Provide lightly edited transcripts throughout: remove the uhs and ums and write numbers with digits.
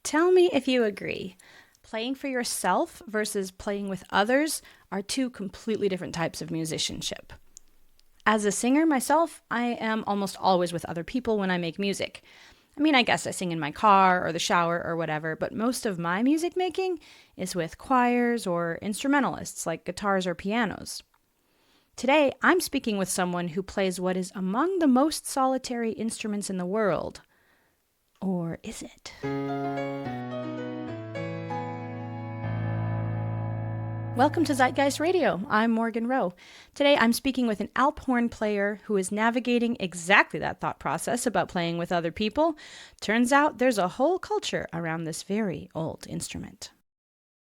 Tell me if you agree. Playing for yourself versus playing with others are two completely different types of musicianship. As a singer myself, I am almost always with other people when I make music. I mean, I guess I sing in my car or the shower or whatever, but most of my music making is with choirs or instrumentalists like guitars or pianos. Today, I'm speaking with someone who plays what is among the most solitary instruments in the world. Or is it? Welcome to Zeitgeist Radio. I'm Morgan Rowe. Today I'm speaking with an Alp Horn player who is navigating exactly that thought process about playing with other people. Turns out there's a whole culture around this very old instrument.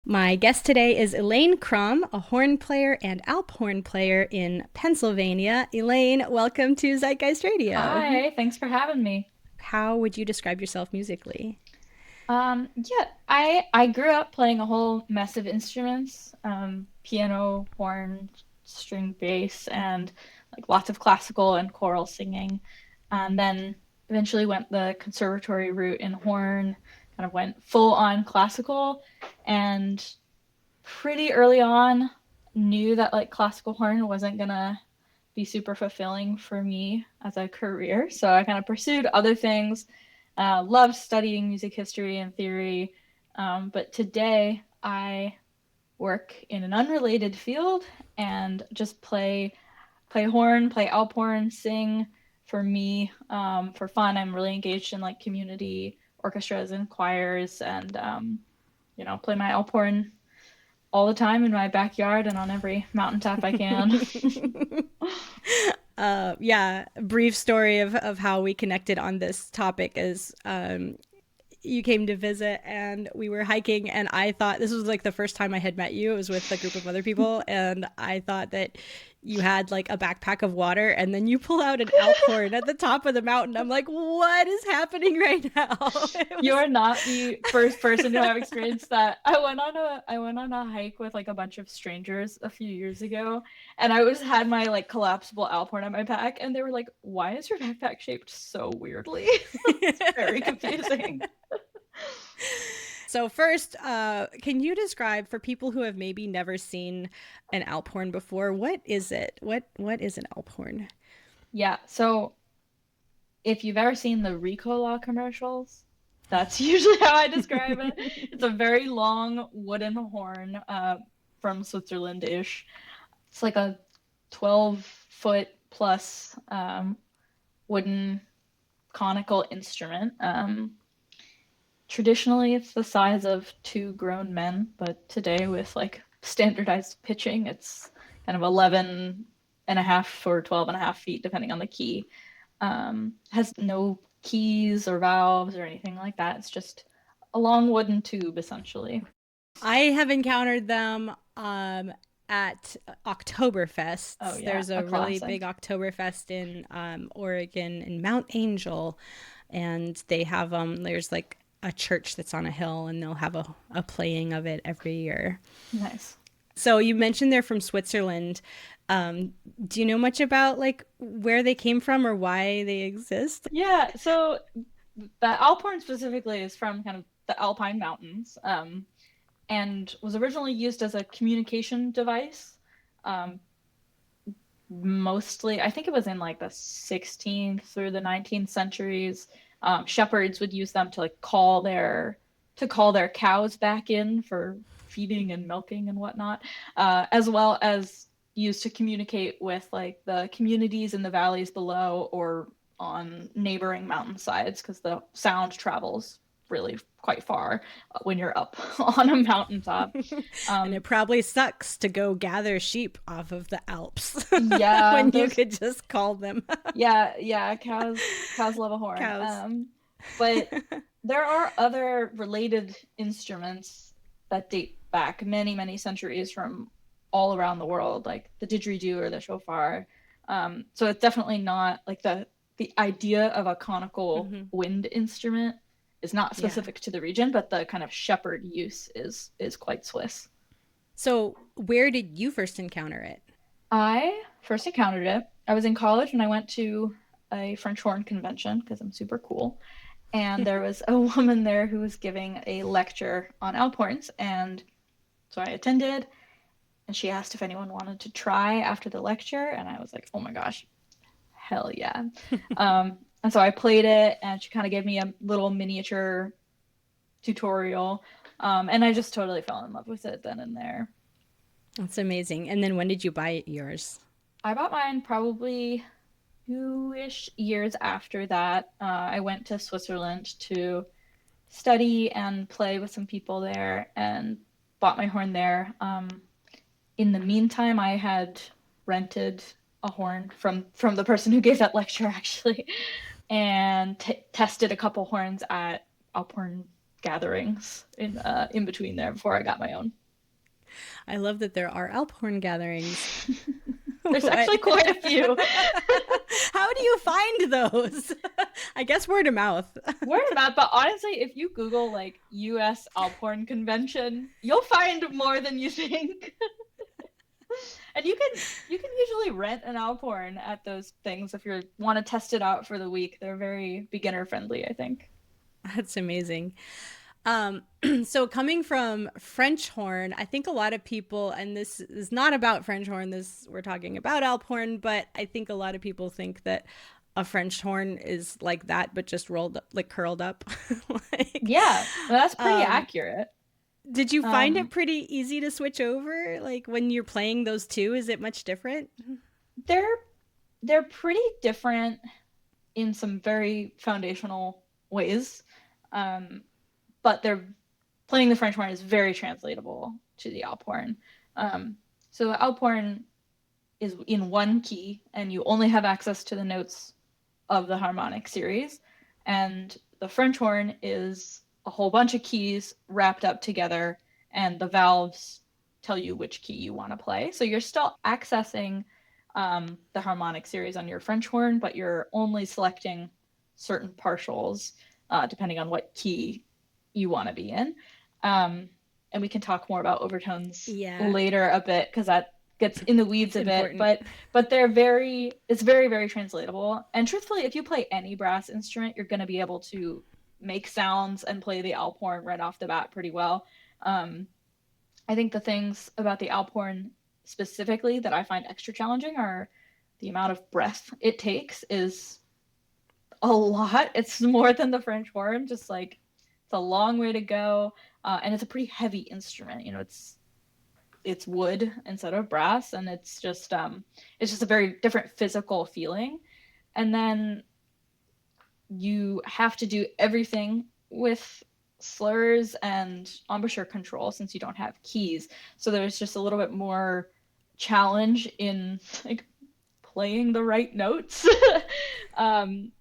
My guest today is Elaine Crumb, a horn player and Alp horn player in Pennsylvania. Elaine, welcome to Zeitgeist Radio. Hi, thanks for having me. How would you describe yourself musically? I grew up playing a whole mess of instruments, piano, horn, string bass, and like lots of classical and choral singing. And then eventually went the conservatory route in horn, kind of went full on classical, and pretty early on knew that like classical horn wasn't gonna be super fulfilling for me as a career. So I kind of pursued other things. Loved studying music history and theory, but today I work in an unrelated field and just play horn, play Alp horn, sing for me, for fun. I'm really engaged in like community orchestras and choirs, and play my Alp horn all the time in my backyard and on every mountaintop I can. Yeah, brief story of how we connected on this topic is you came to visit and we were hiking, and I thought this was like the first time I had met you. It was with a group of other people, and I thought that you had like a backpack of water, and then you pull out an elk horn at the top of the mountain. I'm like, what is happening right now? You are not the first person to have experienced that. I went on a hike with like a bunch of strangers a few years ago, and I was had my like collapsible Alp horn on my back, and they were like, "Why is your backpack shaped so weirdly?" It's very confusing. So first, can you describe for people who have maybe never seen an Alp horn before, what is it? What is an Alp horn? Yeah, so if you've ever seen the Ricola commercials, that's usually how I describe it. It's a very long wooden horn, from Switzerland-ish. It's like a 12-foot plus wooden conical instrument. Traditionally, it's the size of two grown men, but today, with like standardized pitching, it's kind of 11 and a half or 12 and a half feet, depending on the key. Has no keys or valves or anything like that. It's just a long wooden tube, essentially. I have encountered them at Oh Oktoberfests. yeah, There's a a really big classic. Oktoberfest in Oregon in Mount Angel, and they have there's like a church that's on a hill, and they'll have a playing of it every year. Nice. So you mentioned they're from Switzerland. Um, do you know much about like where they came from or why they exist? Yeah, so the Alphorn specifically is from kind of the Alpine Mountains, and was originally used as a communication device. Um, Mostly, I think it was in like the 16th through the 19th centuries. Shepherds would use them to like call their cows back in for feeding and milking and whatnot, as well as used to communicate with like the communities in the valleys below or on neighboring mountainsides because the sound travels really quite far when you're up on a mountaintop. And Um, it probably sucks to go gather sheep off of the Alps yeah, when you those could just call them Yeah, cows love a horn. cows. But there are other related instruments that date back many, many centuries from all around the world, like the didgeridoo or the shofar. So it's definitely not like the idea of a conical Hmm. wind instrument is not Yeah. specific to the region, but the kind of shepherd use is quite Swiss. So, where did you first encounter it? I first encountered it. I was in college and I went to a French horn convention because I'm super cool. And there was a woman there who was giving a lecture on Alp horns, and so I attended, and she asked if anyone wanted to try after the lecture, and I was like, oh my gosh, hell yeah. And so I played it, and she kind of gave me a little miniature tutorial, and I just totally fell in love with it then and there. That's amazing. And then when did you buy yours? I bought mine probably 2-ish years after that. I went to Switzerland to study and play with some people there and bought my horn there. In the meantime, I had rented a horn from the person who gave that lecture actually, and tested a couple horns at Alp Horn gatherings in between there before I got my own. I love that there are Alp Horn gatherings. There's What? actually quite a few. How do you find those? I guess word of mouth. Word of mouth, but honestly, if you Google like U.S. Alp Horn Convention, you'll find more than you think. And you can usually rent an Alp Horn at those things if you want to test it out for the week. They're very beginner friendly, I think. That's amazing. Um, so coming from French horn, I think a lot of people, and this is not about French horn, this we're talking about Alp horn, but I think a lot of people think that a French horn is like that, but just rolled up, like curled up. like, Yeah, that's pretty um, accurate. did you find it Um, pretty easy to switch over? Like when you're playing those two, is it much different? they're they're pretty different in some very foundational ways. Um, but they're playing the French horn is very translatable to the Alp horn. Um, so the Alp horn is in one key, and you only have access to the notes of the harmonic series. And the French horn is a whole bunch of keys wrapped up together, and the valves tell you which key you want to play. So you're still accessing the harmonic series on your French horn, but you're only selecting certain partials depending on what key you want to be in. Um, and we can talk more about overtones Yeah, later a bit because that gets in the weeds it's a bit. important. But they're very it's very very translatable. And truthfully, if you play any brass instrument, you're going to be able to make sounds and play the Alp horn right off the bat pretty well. Um, I think the things about the Alp horn specifically that I find extra challenging are the amount of breath it takes is a lot. It's more than the French horn, just like it's a long way to go. And it's a pretty heavy instrument. You know, it's wood instead of brass, and it's just a very different physical feeling. And then you have to do everything with slurs and embouchure control since you don't have keys. So there's just a little bit more challenge in like playing the right notes. um,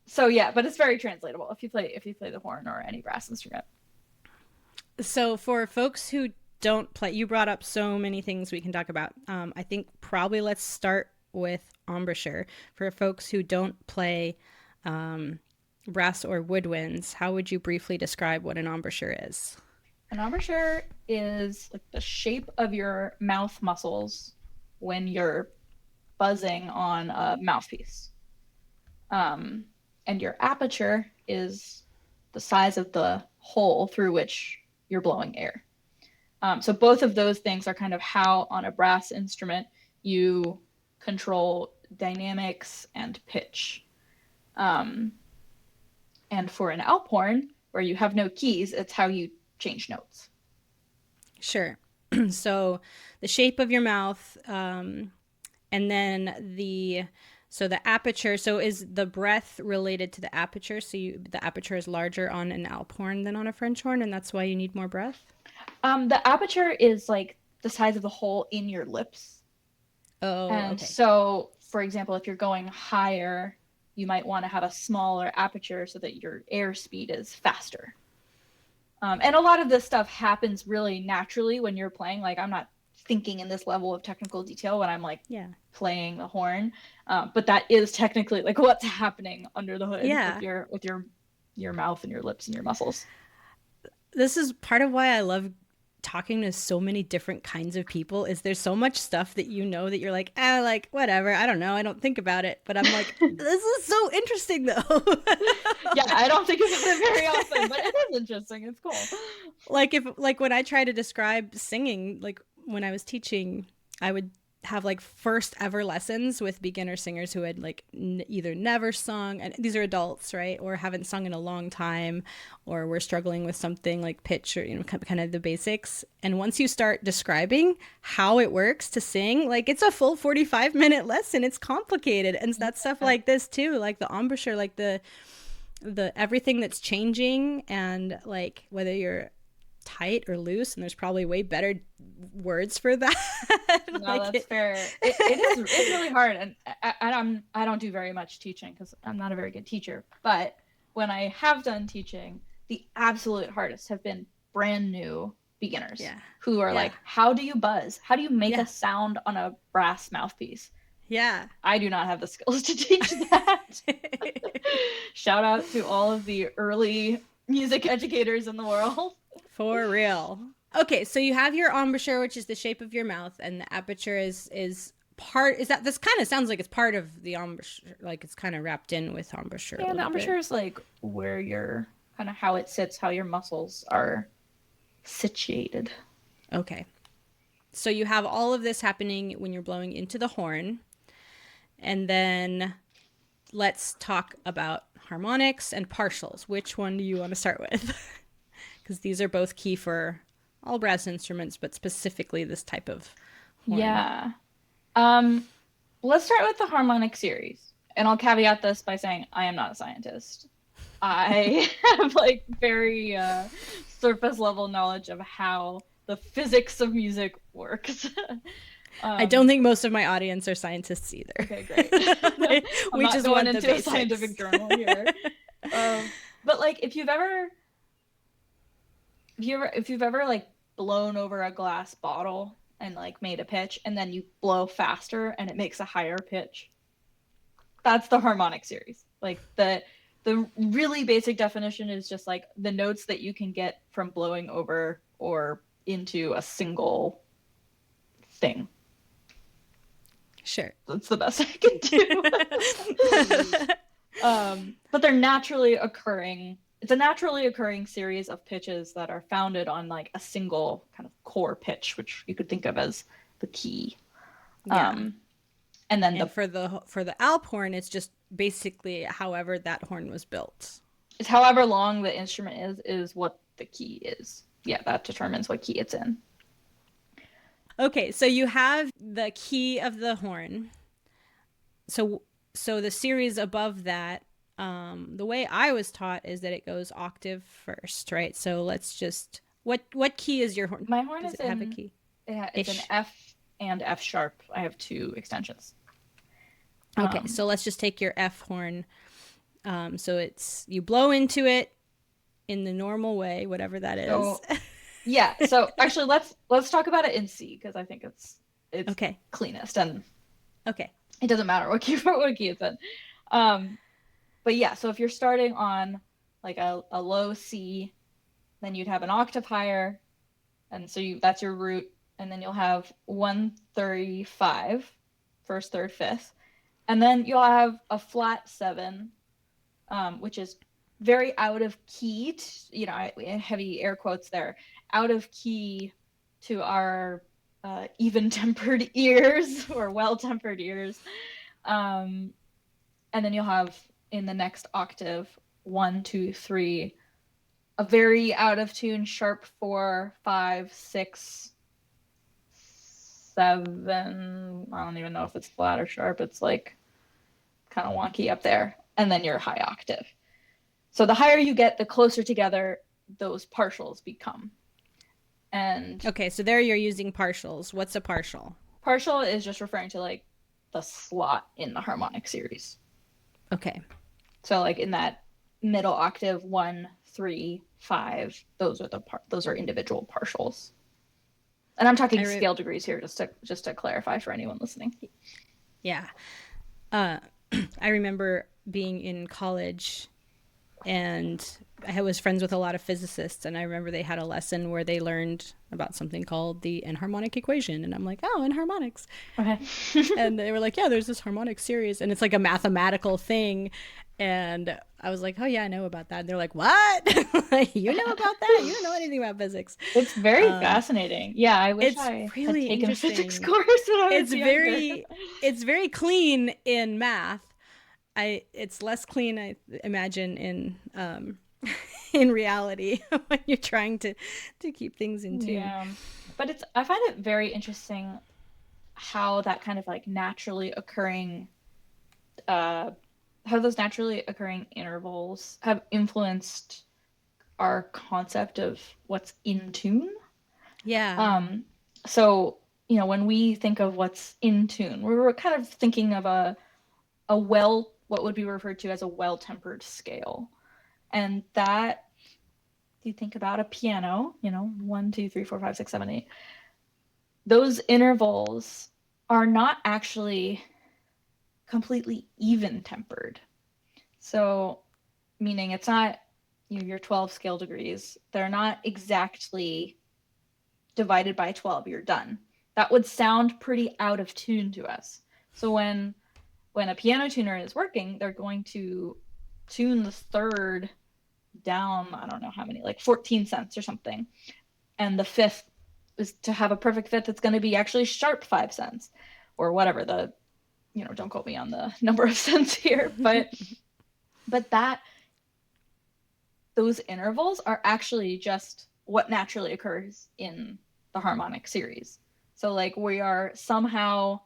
so yeah, but it's very translatable if you play the horn or any brass instrument. So for folks who don't play, you brought up so many things we can talk about. I think probably let's start with embouchure. For folks who don't play um, brass or woodwinds, how would you briefly describe what an embouchure is? An embouchure is like the shape of your mouth muscles when you're buzzing on a mouthpiece. Um, and your aperture is the size of the hole through which you're blowing air. So both of those things are kind of how on a brass instrument you control dynamics and pitch. Um, and for an Alp horn, where you have no keys, it's how you change notes. Sure. So the shape of your mouth, and then the aperture. So is the breath related to the aperture? So the aperture is larger on an Alp horn than on a French horn, and that's why you need more breath. The aperture is like the size of the hole in your lips. Oh, And okay. so, for example, if you're going higher, you might want to have a smaller aperture so that your airspeed is faster. And a lot of this stuff happens really naturally when you're playing. Like, I'm not thinking in this level of technical detail when I'm like Yeah. playing the horn, but that is technically like what's happening under the hood with Yeah. your mouth and your lips and your muscles. This is part of why I love talking to so many different kinds of people is there's so much stuff that you know that you're like, ah, like whatever, I don't know, I don't think about it. But I'm like, this is so interesting though. Yeah, I don't think about it very often, but it is interesting. It's cool. Like if like when I try to describe singing, like when I was teaching, I would have like first ever lessons with beginner singers who had like either never sung, and these are adults, right, or haven't sung in a long time, or were struggling with something like pitch or kind of the basics. And once you start describing how it works to sing, like it's a full 45-minute lesson. It's complicated, and that's stuff like this too, like the embouchure, like the everything that's changing, and like whether you're tight or loose, and there's probably way better words for that. No, Like that's fair. It's really hard, and I don't do very much teaching because I'm not a very good teacher. But when I have done teaching, the absolute hardest have been brand new beginners who are like, how do you buzz? How do you make a sound on a brass mouthpiece? Yeah. I do not have the skills to teach that. Shout out to all of the early music educators in the world. For real. Okay, so you have your embouchure, which is the shape of your mouth, and the aperture is part. Is that this kind of sounds like it's part of the embouchure, like it's kind of wrapped in with embouchure. Yeah, the embouchure is like where your kind of how it sits, how your muscles are situated. Okay, so you have all of this happening when you're blowing into the horn, and then let's talk about harmonics and partials. Which one do you want to start with? Because these are both key for all brass instruments, but specifically this type of horn. Yeah. Let's start with the harmonic series. And I'll caveat this by saying I am not a scientist. I have like very surface level knowledge of how the physics of music works. I don't think most of my audience are scientists either. Okay, great. We just going want into a scientific journal here. But like if you've ever like blown over a glass bottle and like made a pitch and then you blow faster and it makes a higher pitch, that's the harmonic series. Like the really basic definition is just like the notes that you can get from blowing over or into a single thing. Sure. That's the best I can do. But they're naturally occurring. It's a naturally occurring series of pitches that are founded on like a single kind of core pitch, which you could think of as the key. Yeah. And then for the Alp horn, it's just basically however that horn was built. It's however long the instrument is what the key is. Yeah, that determines what key it's in. Okay, so you have the key of the horn. So the series above that, the way I was taught is that it goes octave first, right? So let's just what key is your horn? My horn Does it have a key? It's an F and F sharp. I have two extensions. Okay, so let's just take your F horn. So it's you blow into it in the normal way, whatever that is. So, yeah. So actually, let's talk about it in C because I think it's okay. Cleanest and okay. It doesn't matter what key it's in. But yeah, so if you're starting on like a low C, then you'd have an octave higher, and so that's your root, and then you'll have 135, first, third, fifth, and then you'll have a flat 7, which is very out of key, heavy air quotes there, out of key to our even-tempered ears or well-tempered ears. And then you'll have in the next octave 1, 2, 3, a very out of tune sharp 4, 5, 6, 7. I don't even know if it's flat or sharp. It's like kind of wonky up there. And then your high octave. So the higher you get, the closer together those partials become. And okay, so there you're using partials. What's a partial? Partial is just referring to like the slot in the harmonic series. Okay. So like in that middle octave, 1, 3, 5, those are individual partials. And I'm talking scale degrees here just to clarify for anyone listening. Yeah. I remember being in college And I was friends with a lot of physicists, and I remember they had a lesson where they learned about something called the enharmonic equation, and I'm like, oh, enharmonics. Okay. And they were like, yeah, there's this harmonic series, and it's like a mathematical thing. And I was like, oh yeah, I know about that. And they're like, what? You know about that? You don't know anything about physics. It's very fascinating. Yeah, I wish It's I had really taken a physics interesting. course when I was It's younger. very it's very clean in math. It's less clean, I imagine, in reality when you're trying to keep things in tune. Yeah. But I find it very interesting how that kind of like uh how those naturally occurring intervals have influenced our concept of what's in tune. Yeah. Um, so, when we think of what's in tune, we're kind of thinking of what would be referred to as a well-tempered scale. And that, you think about a piano, 1, 2, 3, 4, 5, 6, 7, 8, those intervals are not actually completely even tempered. So, meaning it's not your 12 scale degrees, they're not exactly divided by 12, you're done. That would sound pretty out of tune to us. So when a piano tuner is working, they're going to tune the third down, I don't know how many, like 14 cents or something. And the fifth is to have a perfect fifth, it's going to be actually sharp 5 cents or whatever don't quote me on the number of cents here, but those intervals are actually just what naturally occurs in the harmonic series. So like we are somehow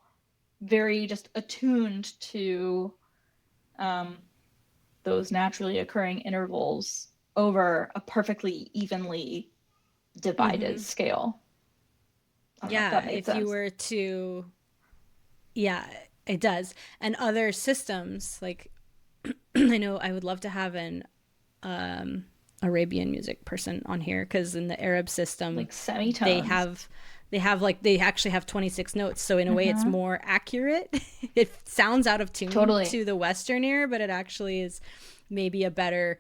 very just attuned to um, those naturally occurring intervals over a perfectly evenly divided Mm-hmm. scale. I don't know if Yeah. that made If you sense. were to, yeah, it does. And other systems, like I know I would love to have an um, Arabian music person on here because in the Arab system, Like they semitones. have they actually have 26 notes, so in a way it's Mm-hmm. more accurate. It sounds out of tune Totally. to the Western ear, but it actually is maybe a better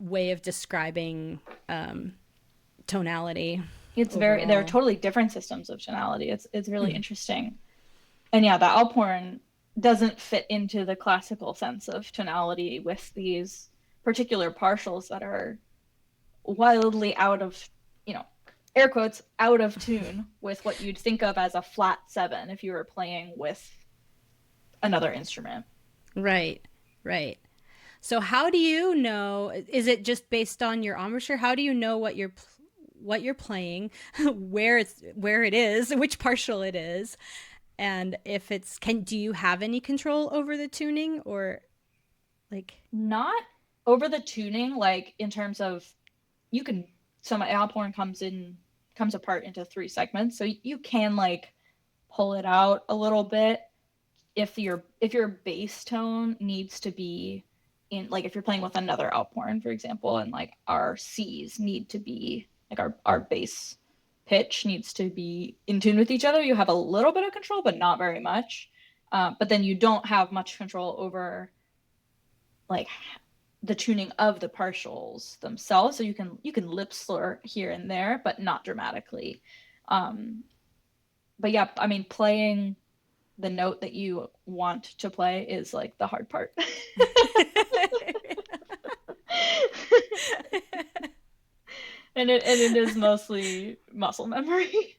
way of describing tonality They're overall. totally different systems of tonality. It's really Mm-hmm. interesting. And yeah, the Alp Horn doesn't fit into the classical sense of tonality with these particular partials that are wildly out of, you know, air quotes, out of tune with what you'd think of as a flat seven if you were playing with another instrument. Right, right. So how do you know? Is it just based on your embouchure? How do you know what you're playing, where it is, which partial it is, and if it's can do you have any control over the tuning or like? Not over the tuning, like in terms of you can some Alp Horn comes apart into three segments, so you can like pull it out a little bit if your bass tone needs to be in, like if you're playing with another Alp Horn, for example, and like our C's need to be like our bass pitch needs to be in tune with each other, you have a little bit of control but not very much. But then you don't have much control over like the tuning of the partials themselves, so you can lip slur here and there but not dramatically. um but yeah, I mean, playing the note that you want to play is like the hard part. And it is mostly muscle memory.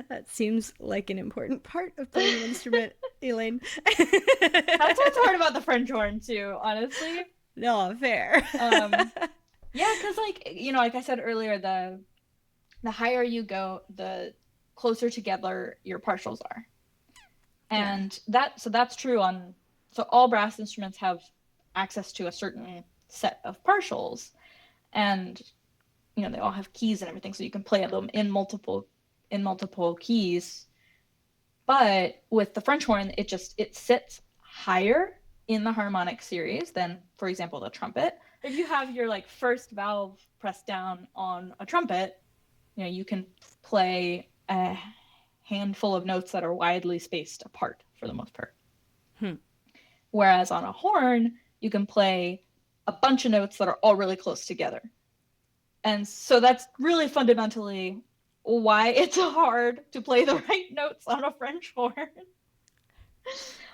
That seems like an important part of playing an instrument, Elaine. That's what's hard about the French horn too, honestly. No, fair. Yeah, because like like I said earlier, the higher you go, the closer together your partials are. Yeah. And that's true on, so all brass instruments have access to a certain set of partials, and they all have keys and everything, so you can play them in multiple keys. But with the French horn, it sits higher in the harmonic series than, for example, the trumpet. If you have your like first valve pressed down on a trumpet, you can play a handful of notes that are widely spaced apart for the most part. Hmm. Whereas on a horn, you can play a bunch of notes that are all really close together. And so that's really fundamentally why it's hard to play the right notes on a French horn.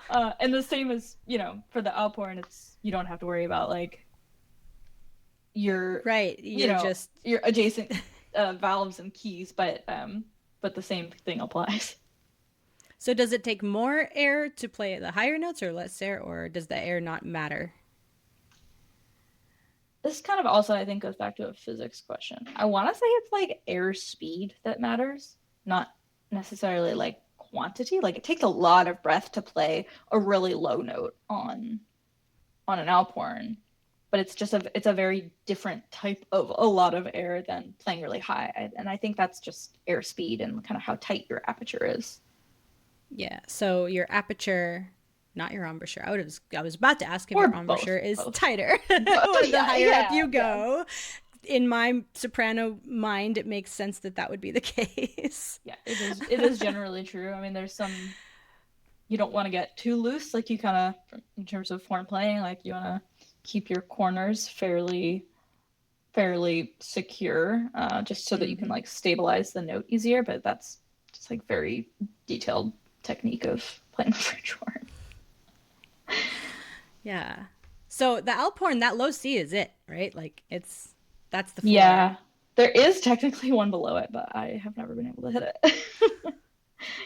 And the same as, for the Alp horn, it's you don't have to worry about like your, Right. You're just your adjacent valves and keys, but the same thing applies. So does it take more air to play the higher notes or less air, or does the air not matter? This kind of also, I think, goes back to a physics question. I want to say it's like air speed that matters, not necessarily like quantity. Like it takes a lot of breath to play a really low note on an Alp horn, but it's a very different type of a lot of air than playing really high. And I think that's just air speed and kind of how tight your aperture is. Yeah. So your aperture, not your embouchure. I was about to ask if Or your both. embouchure is Both. tighter. But The yeah, higher up you yeah. go. In my soprano mind, it makes sense that that would be the case. Yeah, it is generally true. I mean, there's some you don't want to get too loose, like you kind of in terms of horn playing, like you want to keep your corners fairly secure, just so that you can Mm-hmm. like stabilize the note easier. But that's just like very detailed technique of playing the French horn. Yeah. So the Alp horn, that low C is it, right? Like that's the floor. Yeah, there is technically one below it, but I have never been able to hit it.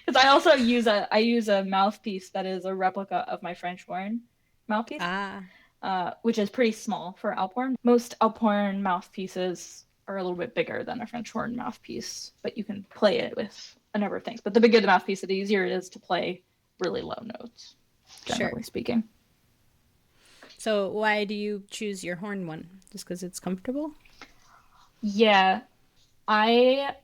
Because I use a mouthpiece that is a replica of my French horn mouthpiece, Ah, which is pretty small for Alp horn. Most Alp horn mouthpieces are a little bit bigger than a French horn mouthpiece, but you can play it with a number of things. But the bigger the mouthpiece, the easier it is to play really low notes, sure. generally speaking. So why do you choose your horn one? Just because it's comfortable? Yeah, I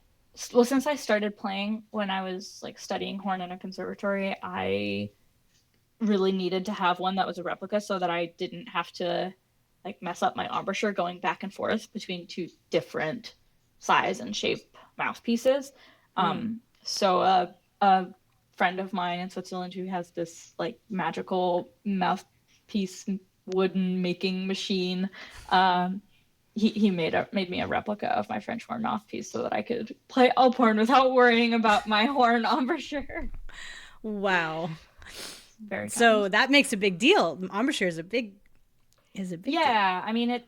well, since I started playing when I was like studying horn in a conservatory, I really needed to have one that was a replica so that I didn't have to like mess up my embouchure going back and forth between two different size and shape mouthpieces. Mm. So a friend of mine in Switzerland who has this like magical mouthpiece wooden making machine, um, he made me a replica of my French horn mouthpiece so that I could play Alp horn without worrying about my horn embouchure. Wow. Very kind. So that makes a big deal. Embouchure is a big deal. Yeah, I mean it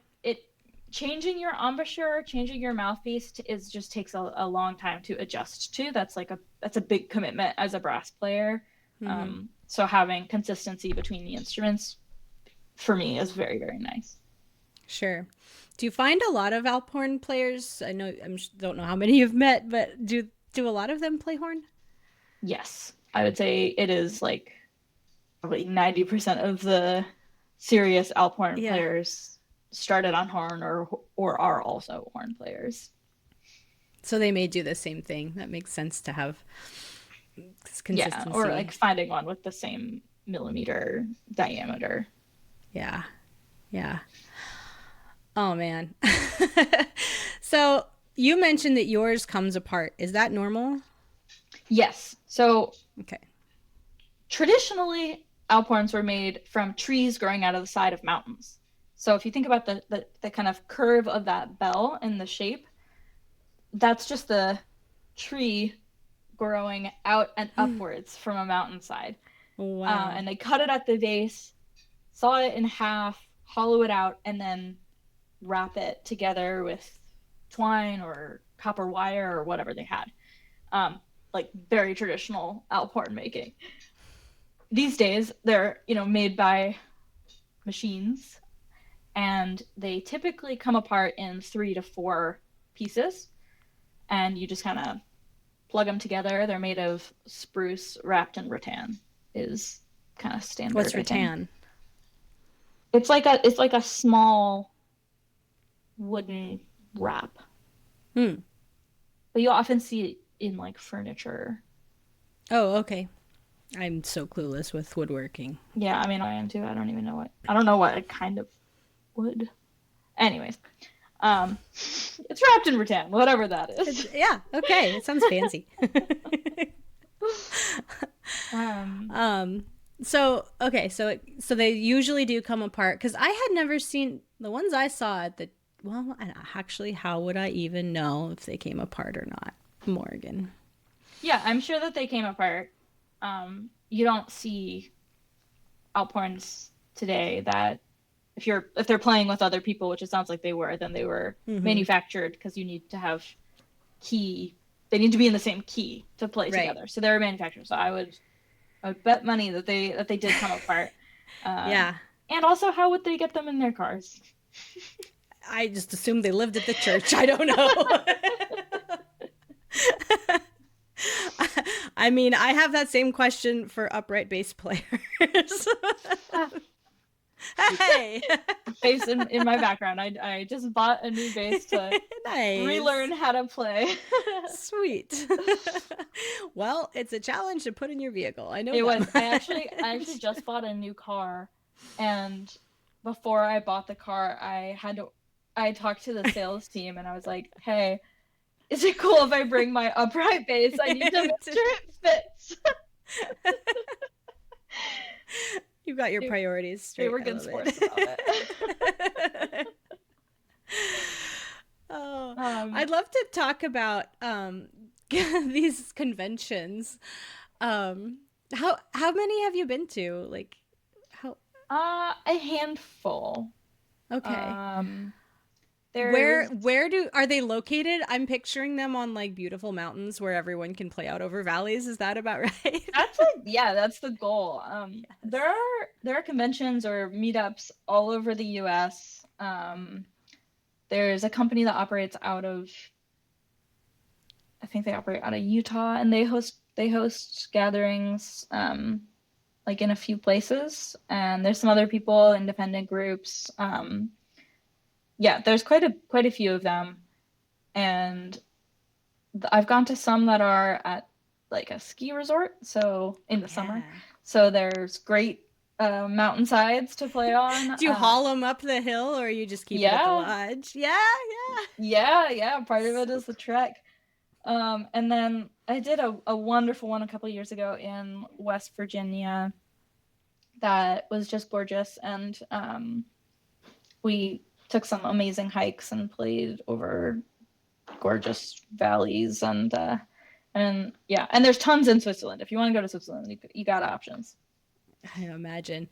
changing your embouchure, changing your mouthpiece is just takes a long time to adjust to. That's a big commitment as a brass player. Mm-hmm. So having consistency between the instruments for me is very, very nice. Sure. Do you find a lot of Alp horn players? I know don't know how many you've met, but do a lot of them play horn? Yes, I would say it is like probably 90% of the serious Alp horn Yeah. players started on horn or are also horn players. So they may do the same thing. That makes sense to have Yeah, or consistency. like finding one with the same millimeter diameter. Yeah. Yeah. Oh man. So you mentioned that yours comes apart. Is that normal? Yes. So Okay. traditionally, Alp horns were made from trees growing out of the side of mountains. So if you think about the kind of curve of that bell and the shape, that's just the tree growing out and upwards from a mountainside. Wow. And they cut it at the base, saw it in half, hollow it out, and then wrap it together with twine or copper wire or whatever they had. Like very traditional Alp horn making. These days, they're made by machines, and they typically come apart in 3 to 4 pieces, and you just kind of plug them together. They're made of spruce wrapped in rattan. Is kind of What's standard, I think. rattan? It's like a small wooden wrap, Hmm. but you often see it in like furniture. Oh, okay. I'm so clueless with woodworking. Yeah, I mean I am too. I don't know what kind of wood. Anyways, it's wrapped in rattan, whatever that is. Yeah, okay. It sounds fancy. Um, um, So okay, so they usually do come apart because I had never seen the ones I saw at the. Well, and actually, how would I even know if they came apart or not? Morgan. Yeah, I'm sure that they came apart. You don't see outporns today that if they're playing with other people, which it sounds like they were, then they were Mm-hmm. manufactured because you need to have key. They need to be in the same key to play Right. together. So they're manufactured. So I would bet money that they did come apart. Yeah. And also, how would they get them in their cars? I just assumed they lived at the church. I don't know. I mean, I have that same question for upright bass players. Ah, Hey, bass in my background. I just bought a new bass to relearn nice. how to play. Sweet. Well, it's a challenge to put in your vehicle. I know It that was. I actually much. just bought a new car, and before I bought the car, I talked to the sales team and I was like, "Hey, is it cool if I bring my upright bass? I need to make sure it fits." You got your They, priorities they straight. were I good love sports about it. it. Oh, Um, I'd love to talk about these conventions. How many have you been to? Like how a handful. okay. Um, Where there's where do are they located? I'm picturing them on like beautiful mountains where everyone can play out over valleys. Is that about right? That's like, yeah, that's the goal. There Yes. are conventions or meetups all over the US. There's a company that operates out of, I think they operate out of Utah, and they host gatherings like in a few places. And there's some other people, independent groups. Yeah, there's quite a few of them, and I've gone to some that are at like a ski resort, so in the summer. Yeah. So there's great mountainsides to play on. Do you haul them up the hill or you just keep it at the Yeah, lodge? Yeah, yeah. yeah. Part of it is the So trek. And then I did a wonderful one a couple years ago in West Virginia that was just gorgeous, and we took some amazing hikes and played over gorgeous valleys and yeah, and there's tons in Switzerland. If you want to go to Switzerland, you got options. I imagine.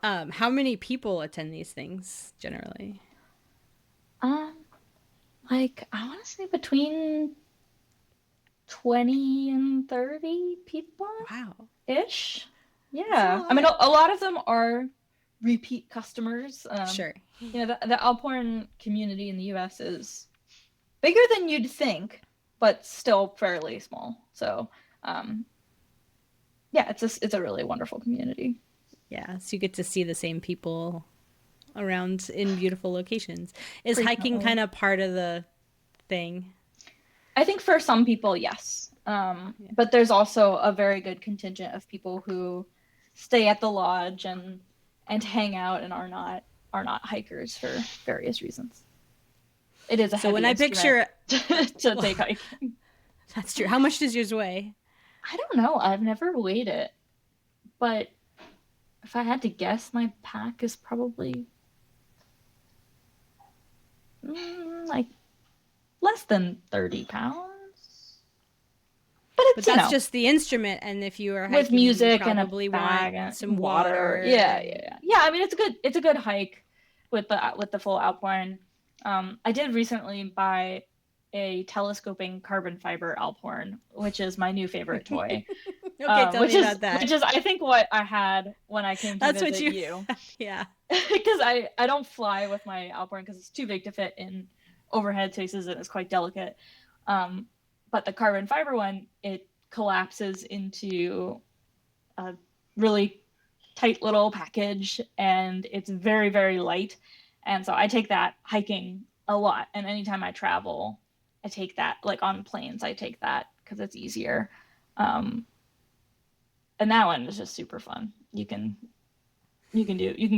How many people attend these things generally? Um, like I want to say between 20 and 30 people Wow, ish. that's a Yeah, I mean lot. a lot of them are repeat customers. Sure. The Alp Horn community in the U.S. is bigger than you'd think, but still fairly small. So, um, yeah, it's a really wonderful community. Yeah, so you get to see the same people around in beautiful locations. Is hiking Frequently. kind of part of the thing? I think for some people, yes. Yeah. But there's also a very good contingent of people who stay at the lodge and hang out and are not hikers for various reasons. It is a So when heavy I instrument picture, to well, take hiking. that's true. How much does yours weigh? I don't know. I've never weighed it, but if I had to guess, my pack is probably like less than 30 pounds. But But it's, that's just the instrument, and if you are with hiking, you music and a probably want bag and some water. water Yeah, yeah, and yeah. Yeah, I mean it's a good hike with the full Alphorn. I did recently buy a telescoping carbon fiber Alphorn, which is my new favorite toy. okay, tell Which me is about which that. is I think what I had when I came to That's what visit you, you. yeah. Because I don't fly with my Alphorn because it's too big to fit in overhead spaces and it's quite delicate. Um, but the carbon fiber one, it collapses into a really tight little package and it's very, very light. And so I take that hiking a lot. And anytime I travel, I take that, like on planes, I take that because it's easier. Um, and that one is just super fun. You can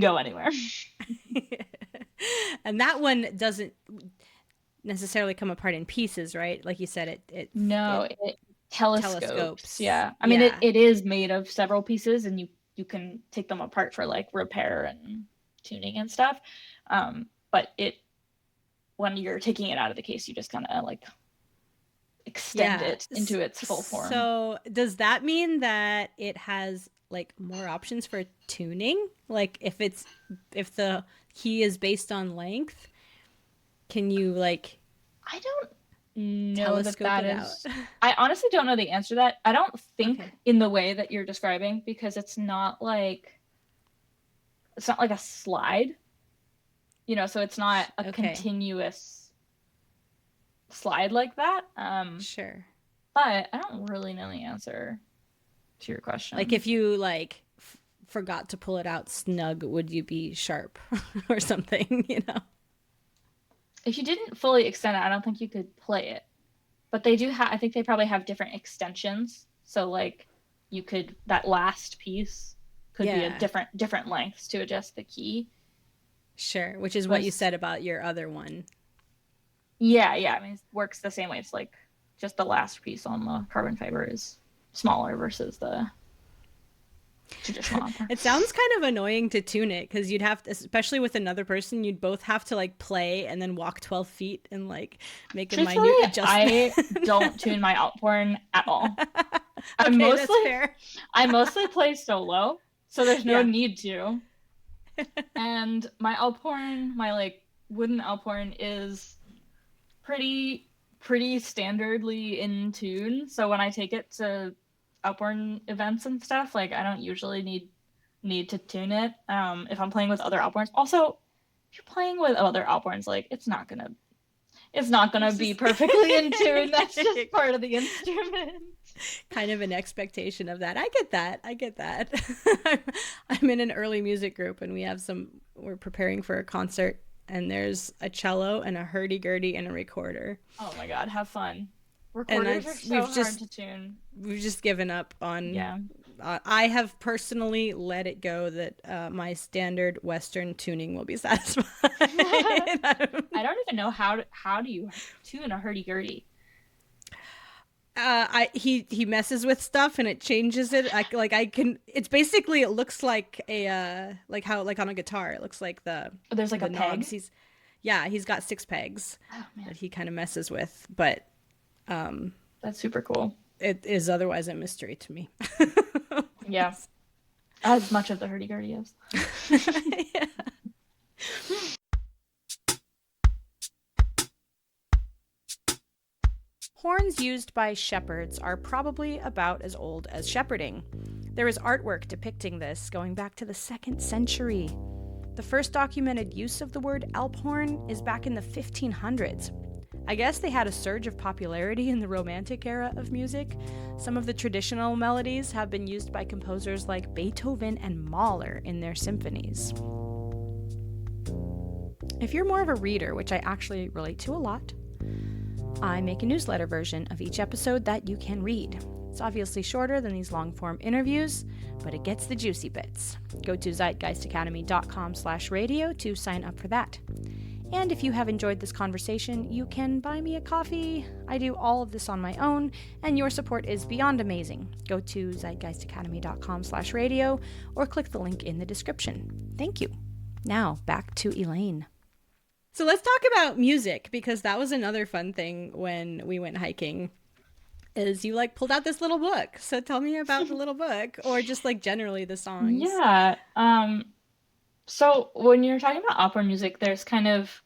go anywhere. And that one doesn't necessarily come apart in pieces, right? Like you said, it No, it telescopes. telescopes. Yeah. I mean, it, Yeah. it is made of several pieces and you you can take them apart for like repair and tuning and stuff. But when you're taking it out of the case, you just kind of like extend Yeah. it into its full form. So does that mean that it has like more options for tuning? Like if the key is based on length, can you like I don't know that telescope that it out? is. I honestly don't know the answer to that. I don't Okay. think in the way that you're describing, because it's not like a slide, so it's not a Okay. continuous slide like that. Sure. But I don't really know the answer to your Like question. if you like forgot to pull it out snug, would you be sharp or something, you know? If you didn't fully extend it, I don't think you could play it. But they do have, I think they probably have different extensions. So like that last piece could be a Yeah. different lengths to adjust the key. Sure, which is what you Was said about your other one. Yeah, yeah. I mean, it works the same way. It's like just the last piece on the carbon fiber is smaller versus the traditional opera. It sounds kind of annoying to tune it because you'd have to, especially with another person, you'd both have to like play and then walk 12 feet and like make a Truthfully, minute adjustment. I don't tune my Alp Horn at all. I Okay, that's mostly fair. I mostly play solo, so there's no Yeah. need to. And my Alp Horn, my like wooden Alp Horn is pretty standardly in tune. So when I take it to Alp Horn events and stuff, like I don't usually need to tune it. If I'm playing with other Alp Horns. Also, if you're playing with other Alp Horns, like it's not gonna It's be just perfectly in tune. That's just part of the instrument. kind of an expectation of that. I get that. I get that. I'm in an early music group and we're preparing for a concert and there's a cello and a hurdy-gurdy and a recorder. Oh my god, have fun. And Recorders are so hard to tune. we've just given up on. Yeah. I have personally let it go that my standard Western tuning will be satisfied. I don't even know how do you tune a hurdy-gurdy. He messes with stuff and it changes it. I can. It's basically it looks like a like how like on a guitar. It looks like There's like a the peg. knobs. He's got 6 pegs Oh that man, he kind of messes with, but that's super cool. it is otherwise a mystery to me. Yeah, as much of the hurdy-gurdy is. Yeah. Horns used by shepherds are probably about as old as shepherding. There is artwork depicting this going back to the 2nd century. The first documented use of the word Alp horn is back in the 1500s. I guess they had a surge of popularity in the Romantic era of music. Some of the traditional melodies have been used by composers like Beethoven and Mahler in their symphonies. If you're more of a reader, which I actually relate to a lot, I make a newsletter version of each episode that you can read. It's obviously shorter than these long-form interviews, but it gets the juicy bits. Go to zeitgeistacademy.com/radio to sign up for that. And if you have enjoyed this conversation, you can buy me a coffee. I do all of this on my own, and your support is beyond amazing. Go to zeitgeistacademy.com/radio or click the link in the description. Thank you. Now, back to Elaine. So let's talk about music, because that was another fun thing when we went hiking. Is you like pulled out this little book. So tell me about the little book, or just like generally the songs. Yeah. So when you're talking about opera music, there's kind of,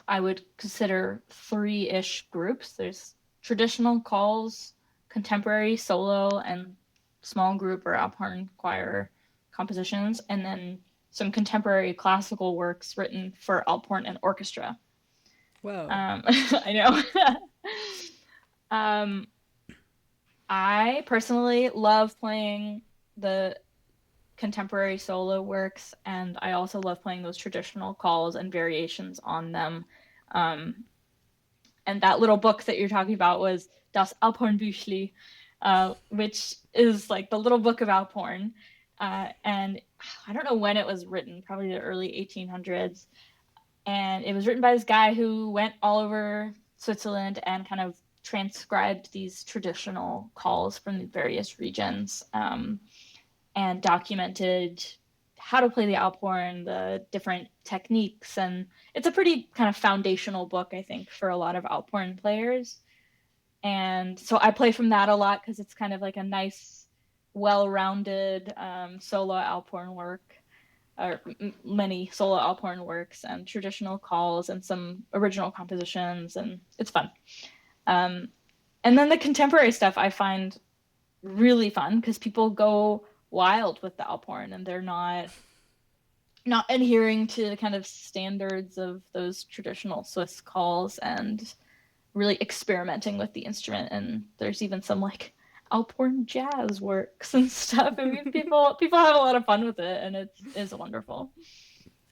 I would consider three-ish groups. There's traditional calls, contemporary solo, and small group or Alp Horn choir compositions, and then some contemporary classical works written for Alp Horn and orchestra. Whoa. I know. I personally love playing the contemporary solo works, and I also love playing those traditional calls and variations on them. Um, and that little book that you're talking about was Das Alphornbüchli, which is like the little book of Alp Horn. And I don't know when it was written, probably the early 1800s. And it was written by this guy who went all over Switzerland and kind of transcribed these traditional calls from the various regions. and documented how to play the Alp horn, the different techniques, and it's a pretty kind of foundational book, I think, for a lot of Alp horn players. And so I play from that a lot because it's kind of like a nice, well-rounded solo Alp horn work, or many solo Alp horn works, and traditional calls, and some original compositions, and it's fun. Um, and then the contemporary stuff I find really fun because people go wild with the Alp horn, and they're not adhering to kind of standards of those traditional Swiss calls, and really experimenting with the instrument. And there's even some like Alp horn jazz works and stuff. I mean, people have a lot of fun with it, and it is wonderful.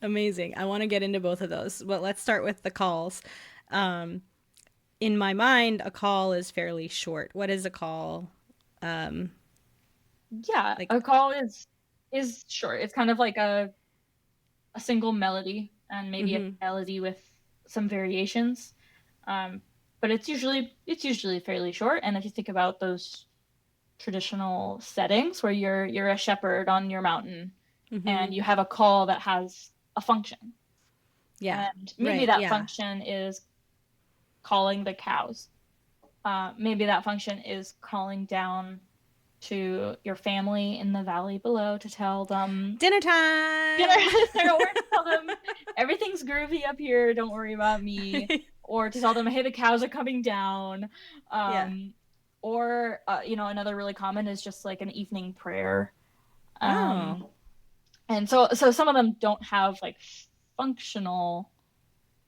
Amazing. I want to get into both of those, but let's start with the calls. Um, in my mind, a call is fairly short. What is a call? Um, Yeah, like, a call is short. It's kind of like a single melody, and maybe a mm-hmm, melody with some variations. Um, but it's usually fairly short. And if you think about those traditional settings where you're a shepherd on your mountain mm-hmm. and you have a call that has a function, Yeah, and maybe right. that Yeah. function is calling the cows. Maybe that function is calling down to your family in the valley below to tell them, Dinner you know, time. or to tell them everything's groovy up here, don't worry about me, or to tell them, hey, the cows are coming down. Yeah. um, or another really common is just like an evening prayer. Oh. um, and so some of them don't have like functional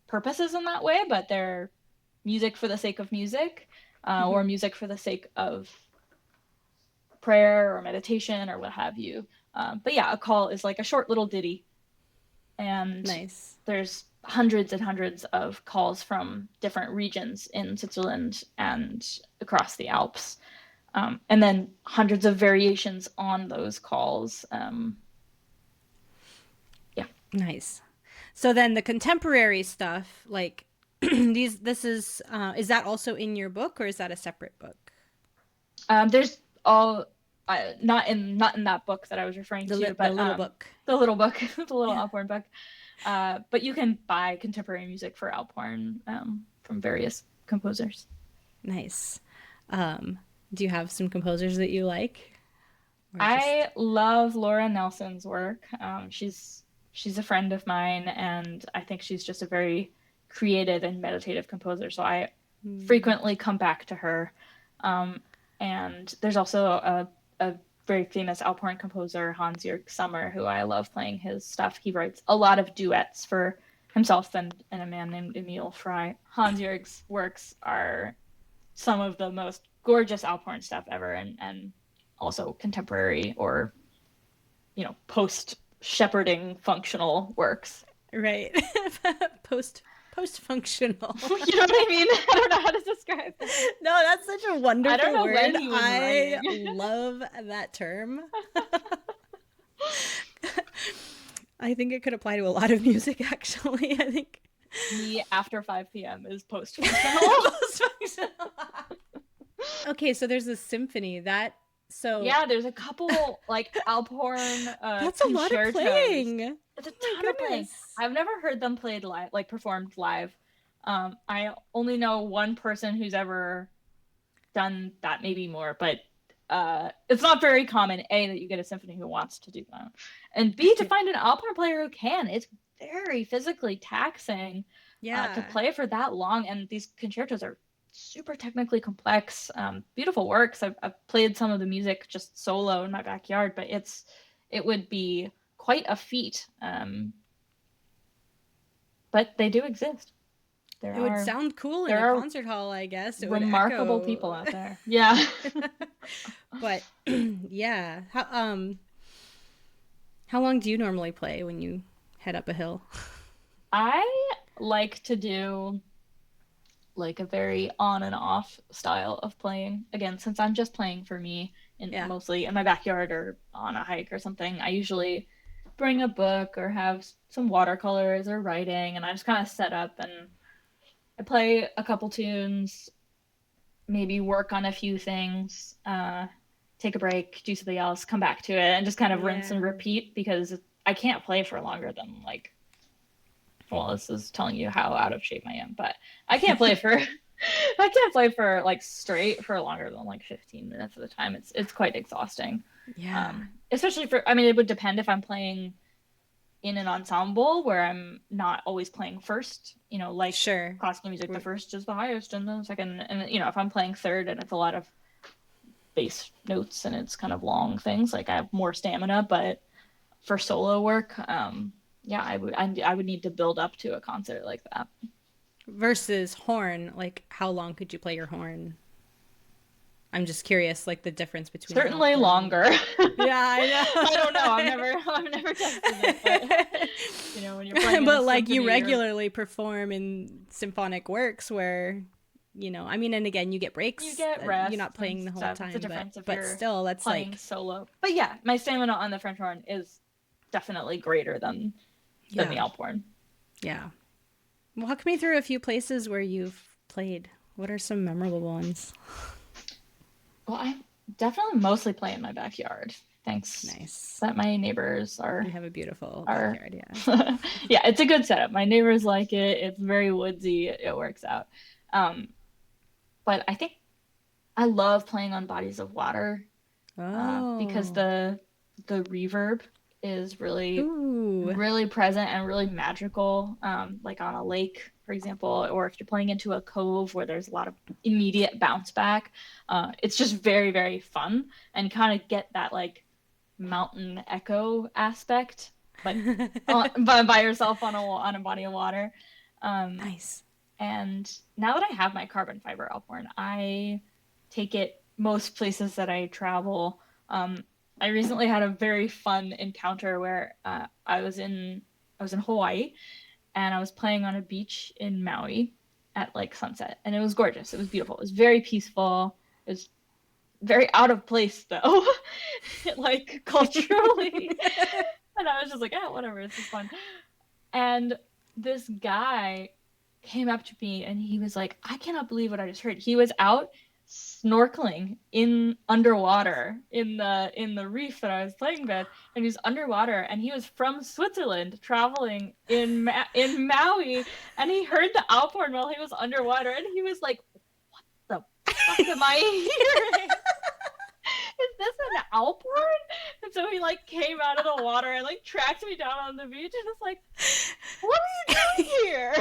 purposes in that way, but they're music for the sake of music, or Mm-hmm. music for the sake of prayer or meditation or what have you. But yeah, a call is like a short little ditty, and Nice. there's hundreds and hundreds of calls from different regions in Switzerland and across the Alps, and then hundreds of variations on those calls. Yeah. Nice. So then the contemporary stuff, like is that also in your book or is that a separate book? There's all not in that book that I was referring to, The but little book. the little book, the little Yeah. Alp horn book. But you can buy contemporary music for Alp horn, from various composers. Nice. Um, do you have some composers that you like? Or just I love Laura Nelson's work. She's a friend of mine, and I think she's just a very creative and meditative composer. So I mm, frequently come back to her. Um, and there's also a very famous Alp horn composer, Hans-Jörg Sommer, who I love playing his stuff. He writes a lot of duets for himself and a man named Emil Frey. Hans-Jörg's works are some of the most gorgeous Alp horn stuff ever, and also contemporary or post shepherding functional works. right. post post functional. You know what I mean? I don't know how to describe it. No, that's such a I don't wonderful know word. when he was I writing. love that term. I think it could apply to a lot of music actually. I think Me after 5 p.m. is post functional. post functional. Okay, so there's a symphony that so Yeah, there's a couple like Alp horn that's a lot of concertos. playing. It's a Oh my ton of playing. goodness. I've never heard them played live, like performed live. I only know one person who's ever done that, maybe more, but it's not very common. A, that you get a symphony who wants to do that, and B, to find an Alp horn player who can. It's very physically taxing to Yeah. play for that long, and these concertos are super technically complex, beautiful works. I've played some of the music just solo in my backyard, but it would be quite a feat. But they do exist. There It would are sound cool in there a are concert hall, I guess. It would remarkable people echo. out there. Yeah. But yeah. How long do you normally play when you head up a hill? I like to do like a very on and off style of playing. Again, since I'm just playing for me in Yeah. mostly in my backyard or on a hike or something, I usually bring a book or have some watercolors or writing, and I just kind of set up and I play a couple tunes, maybe work on a few things, take a break, do something else, come back to it, and just kind of rinse and Yeah. repeat because I can't play for longer than like, well, this is telling you how out of shape I am, but I can't play for I can't play for like straight for longer than like 15 minutes at a time. It's quite exhausting. Yeah. Especially for, I mean, it would depend if I'm playing in an ensemble where I'm not always playing first, like Sure. classical music, the first is the highest and the second, and if I'm playing third and it's a lot of bass notes and it's kind of long things, like I have more stamina, but for solo work, yeah, I would need to build up to a concert like that. Versus horn, like how long could you play your horn? I'm just curious, like the difference between an Alp Certainly horn. longer. Yeah, I don't know. I I've never tested it, but when you're know. playing in a But like you symphony, you're regularly perform in symphonic works where, I mean, and again, you get you breaks. get You're rest not and playing the whole stuff. It's a time, but difference if but you're still, that's playing like, solo. But yeah, my stamina on the French horn is definitely greater than the yeah, Alp horn. yeah. Walk me through a few places where you've played. What are some memorable ones? Well, I definitely mostly play in my backyard. Thanks Nice. that my neighbors You have a beautiful are backyard, yeah. yeah, it's a good setup. My neighbors like it. It's very woodsy. It works out. Um, but I think I love playing on bodies of water because Oh. the reverb is really Ooh. really present and really magical. Like on a lake, for example, or if you're playing into a cove where there's a lot of immediate bounce back, it's just very very fun and kind of get that like mountain echo aspect, but by yourself on a body of water. Um, Nice. and now that I have my carbon fiber Alp horn, I take it most places that I travel. I recently had a very fun encounter where I was in Hawaii and I was playing on a beach in Maui at like sunset, and it was gorgeous. It was beautiful. It was very peaceful. It was very out of place though, like culturally. And I was just like, oh, whatever, this is fun. And this guy came up to me and he was like, I cannot believe what I just heard. He was out snorkeling in underwater in the reef that I was playing with, and he was underwater and he was from Switzerland traveling in Maui, and he heard the Alp horn while he was underwater and he was like, what the fuck am I hearing? Is this an Alp horn? And so he like came out of the water and like tracked me down on the beach and was like, what are you doing here?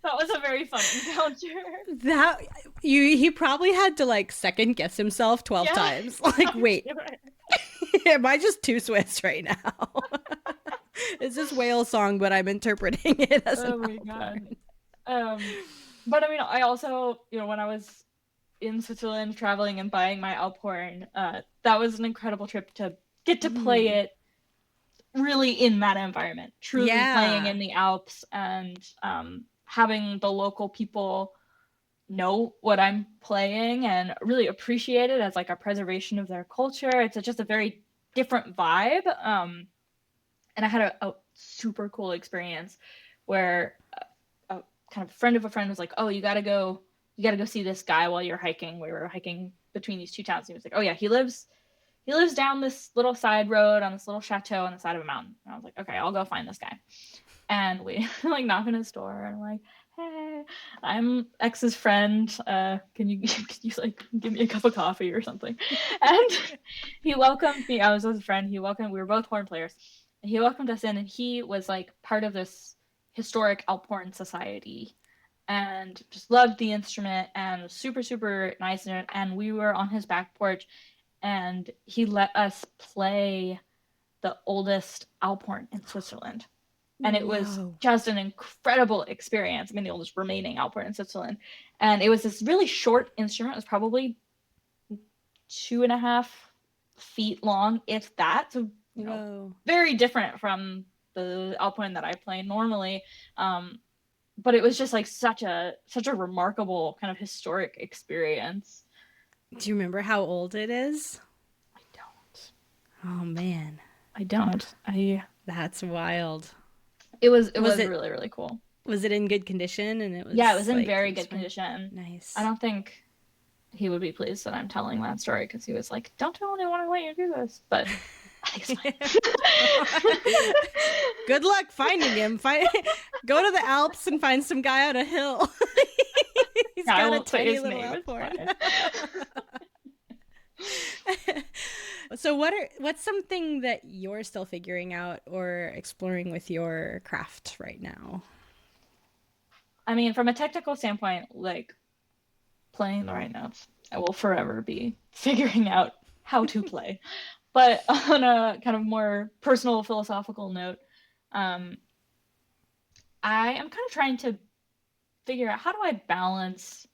That was a very fun encounter. That he probably had to like second guess himself 12 Yeah, times. Like, I'm wait, sure. am I just too Swiss right now? Is this whale song, but I'm interpreting it as an Oh my Alp god. horn? But I mean, I also, when I was in Switzerland traveling and buying my Alp horn, that was an incredible trip to get to play Mm. it really in that environment, truly playing Yeah. in the Alps and having the local people know what I'm playing and really appreciate it as like a preservation of their culture. It's just a very different vibe. And I had a super cool experience where a kind of friend of a friend was like, "Oh, you got to go see this guy while you're hiking." We were hiking between these two towns. And he was like, "Oh yeah, he lives down this little side road on this little chateau on the side of a mountain." And I was like, "Okay, I'll go find this guy." And we like knock on his door and I'm like, "Hey, I'm X's friend. Can you like give me a cup of coffee or something?" And he welcomed me. I was with a friend. We were both horn players. And he welcomed us in, and he was like part of this historic Alp horn society and just loved the instrument and was super super nice in it. And we were on his back porch and he let us play the oldest Alp horn in Switzerland. And it was Whoa. just an incredible experience. I mean, the oldest remaining Alp horn in Switzerland. And it was this really short instrument. It was probably 2.5 feet long, if that. So, Whoa. very different from the Alp horn that I play normally. But it was just like such a remarkable kind of historic experience. Do you remember how old it is? I don't. Oh man, I don't. I that's wild. it Was was it really really cool. was it in good condition? And it Yeah, it was was in like very it was good fine. condition. I Nice. don't think he would be pleased that I'm telling that story because he was like, "Don't tell anyone I let you do this." But I think it's Good luck finding him. Go to the Alps and find some guy on a hill. He's fine. I got a won't say tiny his little name. Alp It's Horn. fine. So what's something that you're still figuring out or exploring with your craft right now? I mean, from a technical standpoint, like playing the right notes, I will forever be figuring out how to play. But on a kind of more personal philosophical note, um, I am kind of trying to figure out how do I balance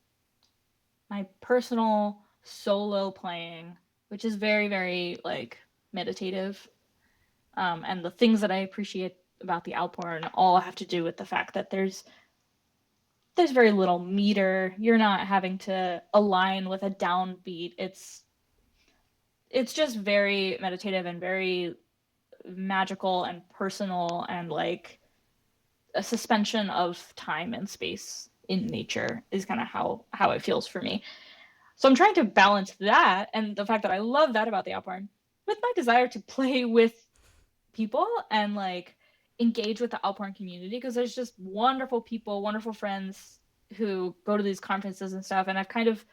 my personal solo playing, which is very, very like meditative. And the things that I appreciate about the Alp Horn all have to do with the fact that there's very little meter. You're not having to align with a downbeat. It's just very meditative and very magical and personal and like a suspension of time and space in nature is kind of how it feels for me. So I'm trying to balance that and the fact that I love that about the Alp Horn with my desire to play with people and like engage with the Alp Horn community because there's just wonderful people, wonderful friends who go to these conferences and stuff. And I've kind of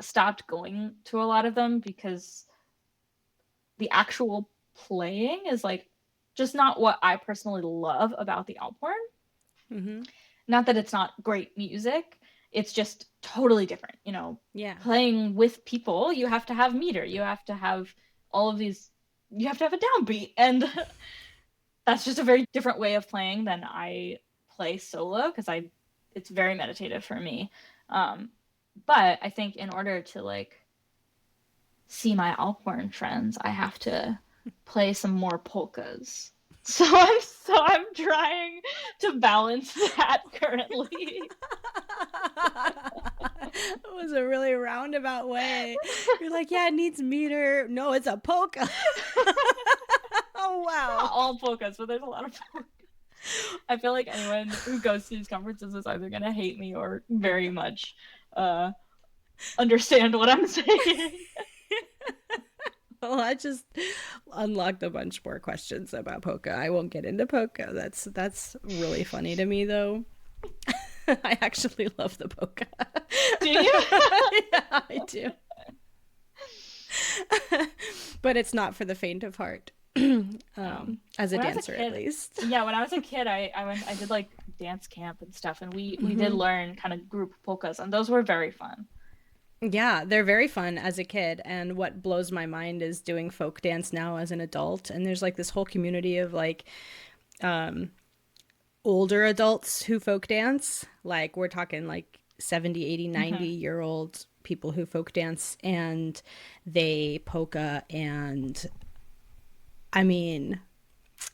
stopped going to a lot of them because the actual playing is like just not what I personally love about the Alp Horn. Mm-hmm. Not that it's not great music, it's just totally different. You know, Yeah. playing with people, you have to have meter, you have to have all of these, you have to have a downbeat. And that's just a very different way of playing than I play solo because it's very meditative for me. Um, but I think in order to like see my Alp Horn friends, I have to play some more polkas. So I'm trying to balance that currently. It was a really roundabout way. You're like, yeah, it needs meter. No, it's a polka. Oh Not wow. all polkas, but there's a lot of polkas. I feel like anyone who goes to these conferences is either gonna hate me or very much uh, understand what I'm saying. Well, I just unlocked a bunch more questions about polka. I won't get into polka. That's really funny to me though. I actually love the polka. Do you? Yeah, I do. But it's not for the faint of heart. As a When I was a dancer, at kid, least. yeah, when I was a kid, I did like dance camp and stuff, and we did learn kind of group polkas, and those were very fun. Yeah, they're very fun as a kid. And what blows my mind is doing folk dance now as an adult. And there's like this whole community of like older adults who folk dance. Like we're talking like 70, 80, Hmm. 90-year old people who folk dance and they polka. And I mean,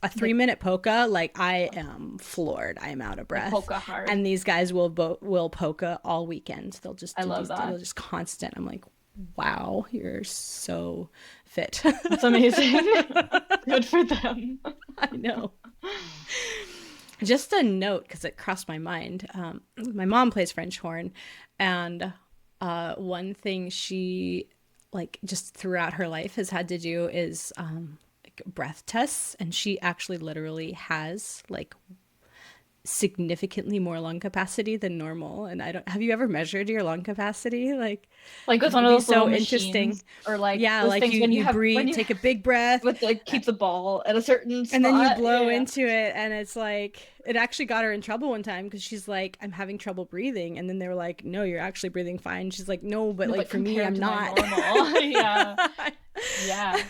a Like 3 minute polka, like I am floored. I am out of like breath. polka hard. And these guys will polka all weekend. They'll just I do love these. They'll that. just constant. I'm like, wow, you're so fit. That's amazing. Good for them. I know. Just a note because it crossed my mind. My mom plays French horn, and one thing she like just throughout her life has had to do is like breath tests, and she actually literally has like significantly more lung capacity than normal. And I don't, have you ever measured your lung capacity? Like, Like with it one would of be those little so interesting. machines, or like Yeah, those like things you when breathe, you take a big breath, with the keep the ball at a certain and then you spot. Yeah, blow yeah. into it, and it's like it actually got her in trouble one time because she's like, I'm having trouble breathing, and then they were like, no, you're actually breathing fine. She's like, no, but No, like but for me, compared I'm to my not. normal, yeah, yeah.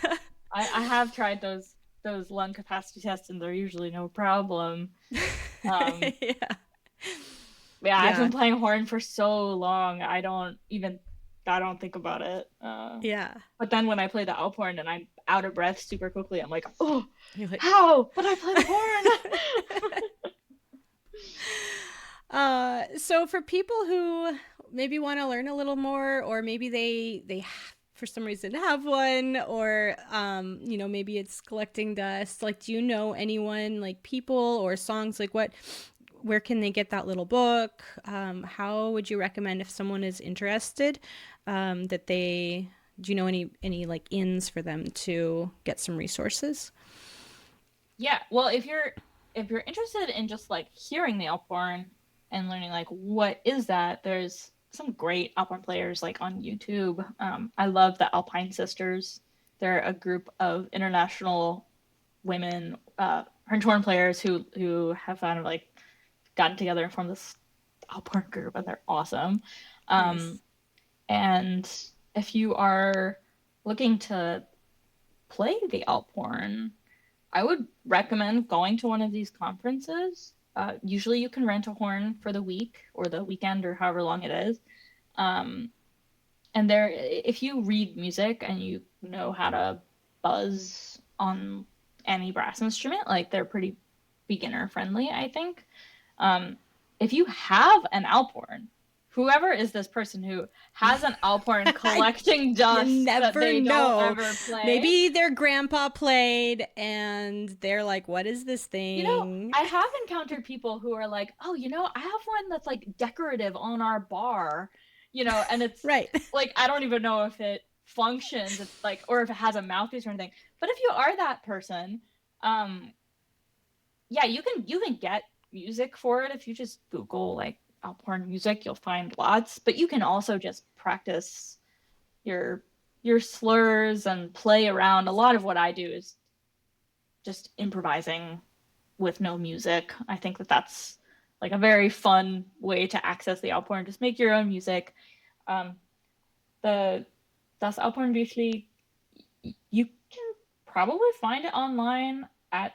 I have tried those lung capacity tests, and they're usually no problem. Um, Yeah, yeah, I've yeah, been playing horn for so long, I don't think about it. yeah. But then when I play the Alp horn and I'm out of breath super quickly, I'm like, oh, You're like, how? But I play the horn. so for people who maybe want to learn a little more, or maybe they for some reason have one, or maybe it's collecting dust. Like, do you know anyone, like people or songs? Like, where can they get that little book? How would you recommend if someone is interested that they do you know any like ins for them to get some resources? Yeah, well, if you're interested in just like hearing the Alp Horn and learning like what is that, there's some great Alp Horn players like on YouTube. I love the Alpine Sisters. They're a group of international women, horn players who have kind of like gotten together and formed this Alp Horn group, and they're awesome. Um, Nice. and if you are looking to play the Alp Horn, I would recommend going to one of these conferences. Usually, you can rent a horn for the week or the weekend or however long it is. Um, and there, if you read music and you know how to buzz on any brass instrument, like they're pretty beginner friendly, I think. Um, if you have an Alp horn, whoever is this person who has an Alp horn collecting You dust that never they don't know. ever play, Maybe their grandpa played and they're like, what is this you know, thing? I have encountered people who are like, "Oh, I have one that's like decorative on our bar," and it's Right. like I don't even know if it functions, it's like, or if it has a mouthpiece or anything. But if you are that person, um, yeah, you can get music for it if you just Google like Alphorn music, you'll find lots. But you can also just practice your your slurs and play around. A lot of what I do is just improvising with no music. I think that that's like a very fun way to access the Alphorn. Just make your own music. Um, the Das Alphornbüchli, you can probably find it online at.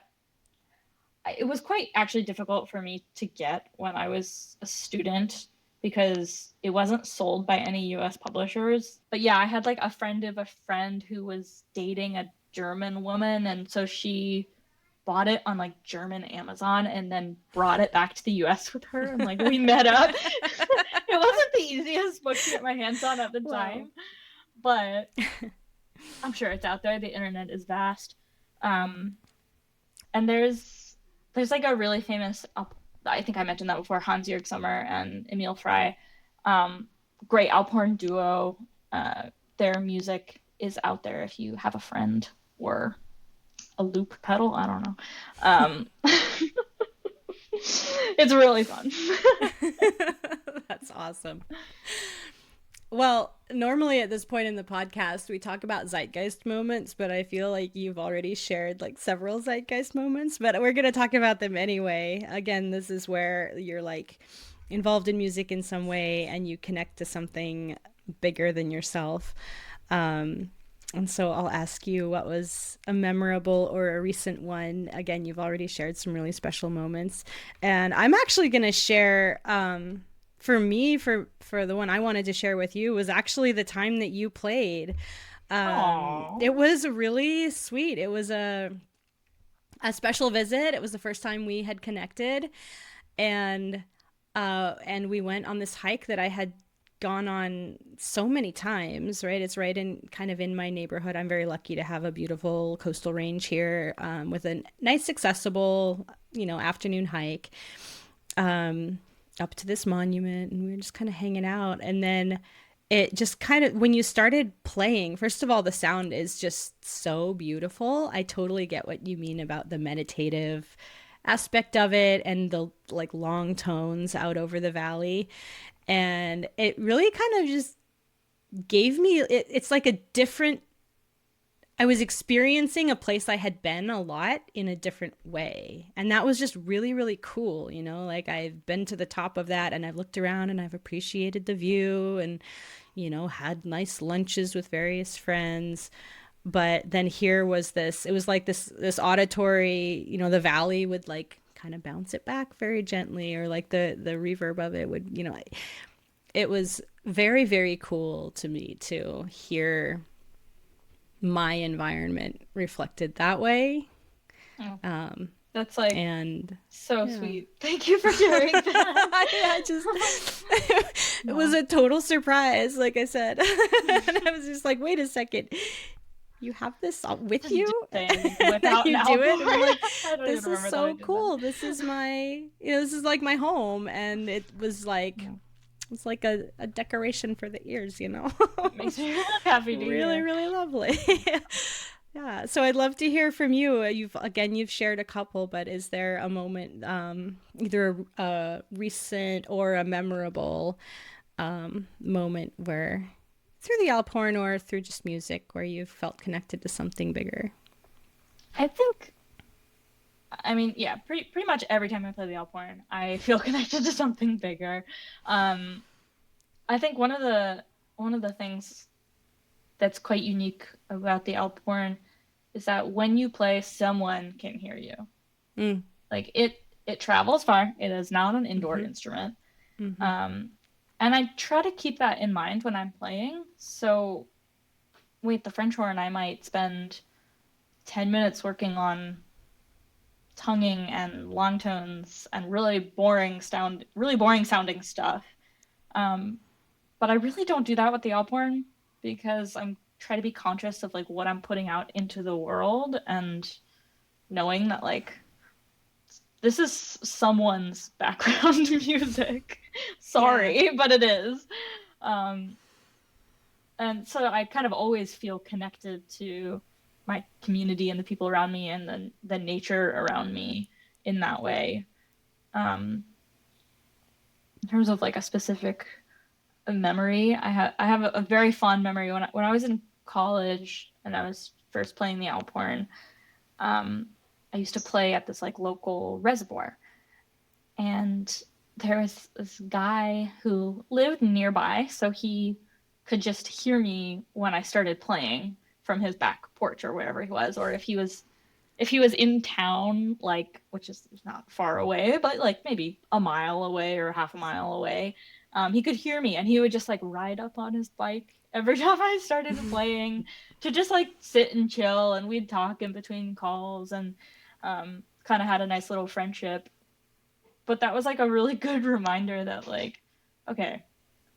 It was quite actually difficult for me to get when I was a student because it wasn't sold by any US publishers. But yeah, I had like a friend of a friend who was dating a German woman, and so she bought it on like German Amazon and then brought it back to the US with her, and like we met up. It wasn't the easiest book to get my hands on at the Wow. time, but I'm sure it's out there. The internet is vast. Um, and there's like a really famous, I think I mentioned that before, Hans-Jörg Sommer and Emil Frey, um, great Alphorn duo. Their music is out there if you have a friend or a loop pedal. I don't know. It's really fun. That's awesome. Well, normally at this point in the podcast, we talk about zeitgeist moments, but I feel like you've already shared like several zeitgeist moments, but we're going to talk about them anyway. Again, this is where you're like involved in music in some way and you connect to something bigger than yourself. And so I'll ask you what was a memorable or a recent one. Again, you've already shared some really special moments. And I'm actually going to share for me for the one I wanted to share with you was actually the time that you played. Aww. It was really sweet. It was a special visit. It was the first time we had connected, and we went on this hike that I had gone on so many times. Right, it's right in kind of in my neighborhood. I'm very lucky to have a beautiful coastal range here with a nice, accessible, afternoon hike. Up to this monument, and we were just kind of hanging out, and then it just kind of when you started playing, first of all, the sound is just so beautiful. I totally get what you mean about the meditative aspect of it and the like long tones out over the valley, and it really kind of just gave me it's like a different I was experiencing a place I had been a lot in a different way. And that was just really, really cool. Like I've been to the top of that and I've looked around and I've appreciated the view and, had nice lunches with various friends. But then here was it was like this auditory, the valley would like kind of bounce it back very gently, or like the reverb of it would, it was very, very cool to me to hear my environment reflected that way. Oh, that's like And so yeah. sweet. Thank you for sharing that. I just it was No. a total surprise, like I said. And I was just like, wait a second, you have this with Just do you things that without an you do it. album. And I'm like, I don't this even is remember that I so did that. cool. This is my, this is like my home. And it was like, Yeah. it's like a decoration for the ears, It makes me really happy to Really, hear. really lovely. Yeah. So I'd love to hear from you. You've shared a couple, but is there a moment, either a recent or a memorable moment where through the Alp Horn or through just music where you've felt connected to something bigger? I think, I mean, yeah, pretty much every time I play the Alp Horn, I feel connected to something bigger. Um, I think one of the things that's quite unique about the Alp Horn is that when you play, someone can hear you. Mm. Like it travels far. It is not an indoor Mm-hmm. instrument. Mm-hmm. Um, and I try to keep that in mind when I'm playing. So with the French horn, I might spend 10 minutes working on tonguing and long tones and really boring sounding stuff. Um, but I really don't do that with the Alp horn because I'm trying to be conscious of like what I'm putting out into the world and knowing that like this is someone's background music. Yeah. Sorry, but it is. Um, and so I kind of always feel connected to my community and the people around me and the nature around me in that way. In terms of like a specific memory, I have a very fond memory when I was in college and I was first playing the Alp horn. I used to play at this like local reservoir, and there was this guy who lived nearby, so he could just hear me when I started playing from his back porch or wherever he was, or if he was in town, like which is not far away, but like maybe a mile away or half a mile away, he could hear me, and he would just like ride up on his bike every time I started playing to just like sit and chill, and we'd talk in between calls, and kind of had a nice little friendship. But that was like a really good reminder that like, okay,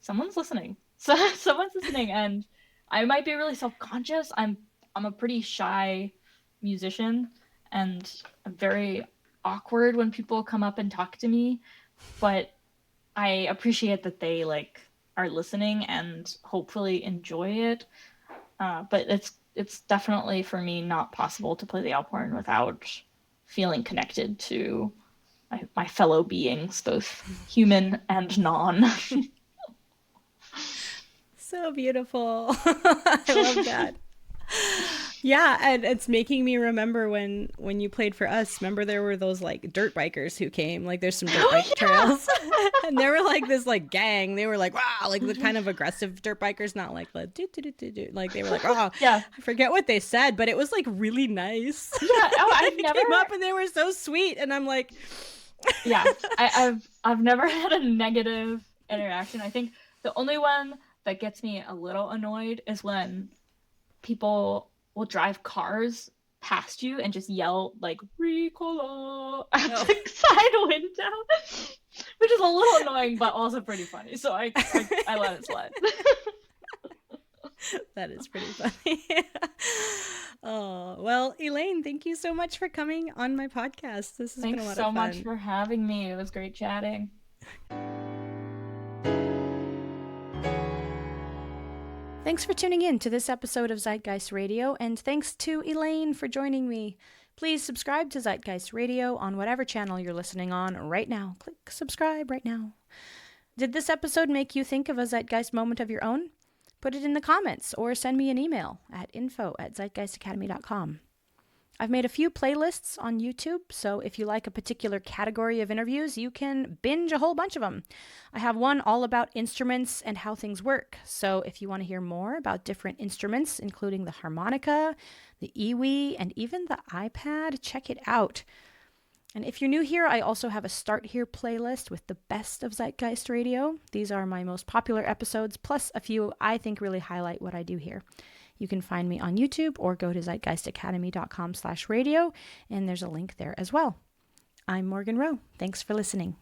someone's listening. So someone's listening, and I might be really self-conscious. I'm a pretty shy musician, and I'm very awkward when people come up and talk to me, but I appreciate that they like are listening and hopefully enjoy it. But it's definitely for me not possible to play the Alp horn without feeling connected to my fellow beings, both human and non. So beautiful. I love that. Yeah, and it's making me remember when you played for us. Remember there were those like dirt bikers who came. Like there's some dirt Oh bike trails, and they were like this like gang. They were like wow, like the kind of aggressive dirt bikers, not like the do do do do do. Like they were like oh, yeah, I forget what they said, but it was like really nice. yeah. Oh, I've They never. came up and they were so sweet, and I'm like, Yeah, I've never had a negative interaction. I think the only one that gets me a little annoyed is when people will drive cars past you and just yell like Ricola at oh, the side window, which is a little annoying but also pretty funny. So I let it slide. that is pretty funny. Oh well, Elaine, thank you so much for coming on my podcast. This has been a Thanks lot of so much fun. for having me. It was great chatting. Thanks for tuning in to this episode of Zeitgeist Radio, and thanks to Elaine for joining me. Please subscribe to Zeitgeist Radio on whatever channel you're listening on right now. Click subscribe right now. Did this episode make you think of a Zeitgeist moment of your own? Put it in the comments or send me an email at info@zeitgeistacademy.com. I've made a few playlists on YouTube, so if you like a particular category of interviews, you can binge a whole bunch of them. I have one all about instruments and how things work, so if you want to hear more about different instruments, including the harmonica, the iwi, and even the iPad, check it out. And if you're new here, I also have a Start Here playlist with the best of Zeitgeist Radio. These are my most popular episodes, plus a few I think really highlight what I do here. You can find me on YouTube or go to zeitgeistacademy.com/radio, and there's a link there as well. I'm Morgan Rowe. Thanks for listening.